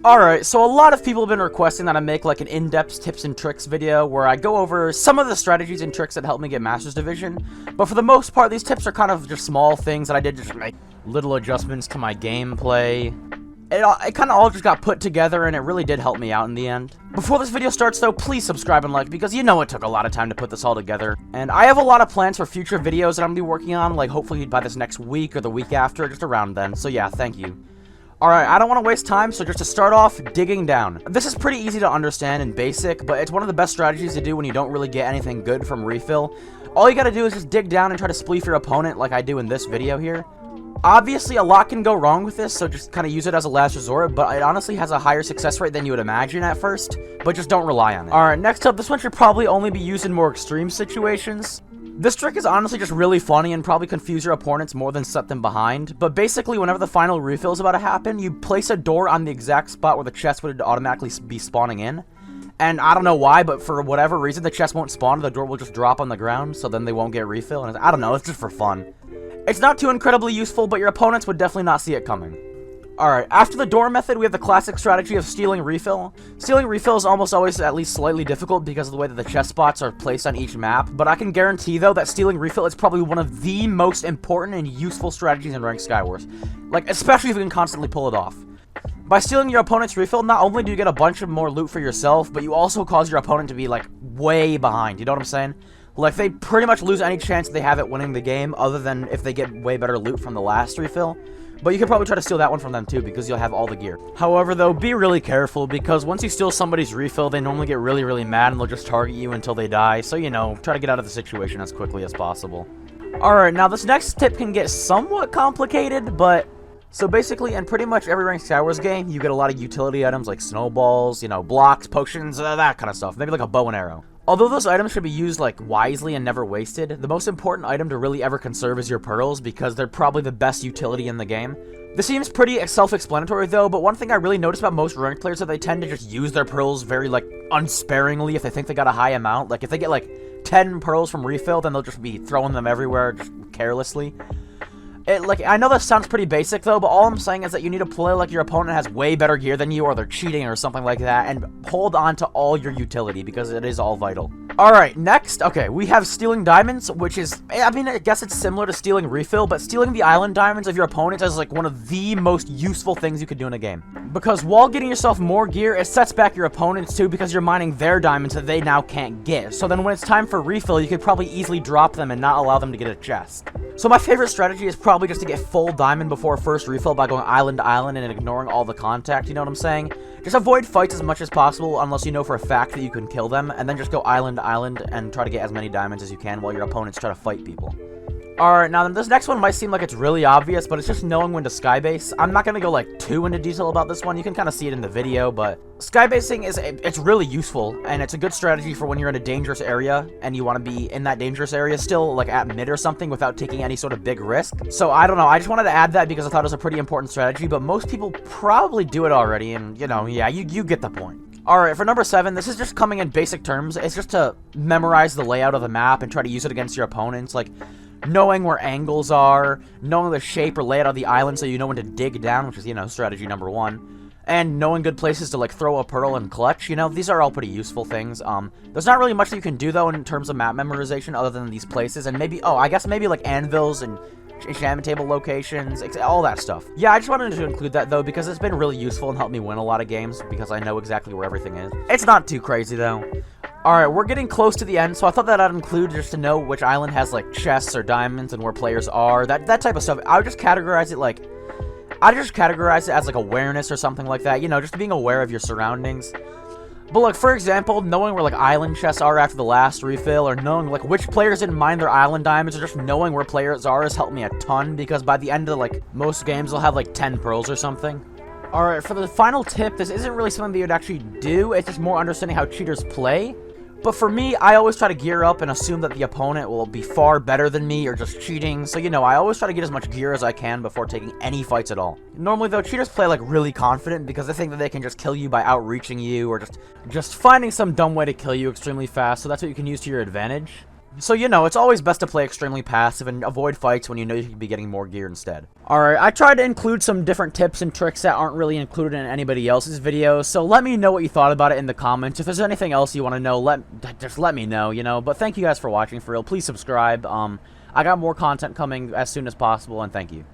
Alright, so a lot of people have been requesting that I make like an in-depth tips and tricks video where I go over some of the strategies and tricks that help me get Master's Division, but for the most part these tips are kind of just small things that I did just make little adjustments to my gameplay. It kind of all just got put together and it really did help me out in the end. Before this video starts though, please subscribe and like because you know it took a lot of time to put this all together. And I have a lot of plans for future videos that I'm going to be working on, like hopefully by this next week or the week after, just around then. So yeah, thank you. Alright, I don't want to waste time, so just to start off, digging down. This is pretty easy to understand and basic, but it's one of the best strategies to do when you don't really get anything good from refill. All you gotta do is just dig down and try to spleef your opponent like I do in this video here. Obviously, a lot can go wrong with this, so just kind of use it as a last resort, but it honestly has a higher success rate than you would imagine at first, but just don't rely on it. Alright, next up, this one should probably only be used in more extreme situations. This trick is honestly just really funny and probably confuse your opponents more than set them behind, but basically whenever the final refill is about to happen, you place a door on the exact spot where the chest would automatically be spawning in. And I don't know why, but for whatever reason, the chest won't spawn, the door will just drop on the ground, so then they won't get refill, and I don't know, it's just for fun. It's not too incredibly useful, but your opponents would definitely not see it coming. Alright, after the door method, we have the classic strategy of stealing refill. Stealing refill is almost always at least slightly difficult because of the way that the chest spots are placed on each map, but I can guarantee, though, that stealing refill is probably one of the most important and useful strategies in ranked skywars. Like, especially if you can constantly pull it off. By stealing your opponent's refill, not only do you get a bunch of more loot for yourself, but you also cause your opponent to be, like, way behind, you know what I'm saying? Like, they pretty much lose any chance they have at winning the game, other than if they get way better loot from the last refill. But you can probably try to steal that one from them too, because you'll have all the gear. However, though, be really careful, because once you steal somebody's refill, they normally get really mad, and they'll just target you until they die. So, you know, try to get out of the situation as quickly as possible. Alright, now this next tip can get somewhat complicated, but... So basically, in pretty much every ranked Skywars game, you get a lot of utility items like snowballs, you know, blocks, potions, that kind of stuff. Maybe like a bow and arrow. Although those items should be used, like, wisely and never wasted, the most important item to really ever conserve is your pearls, because they're probably the best utility in the game. This seems pretty self-explanatory, though, but one thing I really notice about most ranked players is that they tend to just use their pearls very, like, unsparingly if they think they got a high amount. Like, if they get, like, 10 pearls from refill, then they'll just be throwing them everywhere, just carelessly. Like, I know that sounds pretty basic, though, but all I'm saying is that you need to play like your opponent has way better gear than you, or they're cheating or something like that, and hold on to all your utility, because it is all vital. Alright, next, okay, we have stealing diamonds, which is, I mean, I guess it's similar to stealing refill, but stealing the island diamonds of your opponent is, like, one of the most useful things you could do in a game. Because while getting yourself more gear, it sets back your opponents, too, because you're mining their diamonds that they now can't get. So then when it's time for refill, you could probably easily drop them and not allow them to get a chest. So my favorite strategy is probably just to get full diamond before first refill by going island to island and ignoring all the contact, you know what I'm saying? Just avoid fights as much as possible unless you know for a fact that you can kill them, and then just go island to island and try to get as many diamonds as you can while your opponents try to fight people. Alright, now this next one might seem like it's really obvious, but it's just knowing when to skybase. I'm not going to go like too into detail about this one, you can kind of see it in the video, but skybasing it's really useful, and it's a good strategy for when you're in a dangerous area, and you want to be in that dangerous area still, like at mid or something, without taking any sort of big risk. So I don't know, I just wanted to add that because I thought it was a pretty important strategy, but most people probably do it already, and you know, yeah, you get the point. Alright, for number 7, this is just coming in basic terms. It's just to memorize the layout of the map and try to use it against your opponents, like knowing where angles are, knowing the shape or layout of the island so you know when to dig down, which is, you know, strategy number 1. And knowing good places to, like, throw a pearl and clutch, you know, these are all pretty useful things. There's not really much that you can do, though, in terms of map memorization other than these places, and maybe, I guess maybe, like, anvils and enchantment table locations, all that stuff. Yeah, I just wanted to include that, though, because it's been really useful and helped me win a lot of games, because I know exactly where everything is. It's not too crazy, though. Alright, we're getting close to the end, so I thought that I'd include just to know which island has, like, chests or diamonds and where players are, that type of stuff. I would just categorize it, like, as, like, awareness or something like that, you know, just being aware of your surroundings. But, like, for example, knowing where, like, island chests are after the last refill, or knowing, like, which players didn't mine their island diamonds, or just knowing where players are has helped me a ton, because by the end of, like, most games, they'll have, like, 10 pearls or something. Alright, for the final tip, this isn't really something that you'd actually do, it's just more understanding how cheaters play. But for me, I always try to gear up and assume that the opponent will be far better than me or just cheating. So, you know, I always try to get as much gear as I can before taking any fights at all. Normally, though, cheaters play, like, really confident because they think that they can just kill you by outreaching you or just finding some dumb way to kill you extremely fast. So that's what you can use to your advantage. So, you know, it's always best to play extremely passive and avoid fights when you know you could be getting more gear instead. Alright, I tried to include some different tips and tricks that aren't really included in anybody else's videos, so let me know what you thought about it in the comments. If there's anything else you want to know, just let me know, you know. But thank you guys for watching, for real. Please subscribe. I got more content coming as soon as possible, and thank you.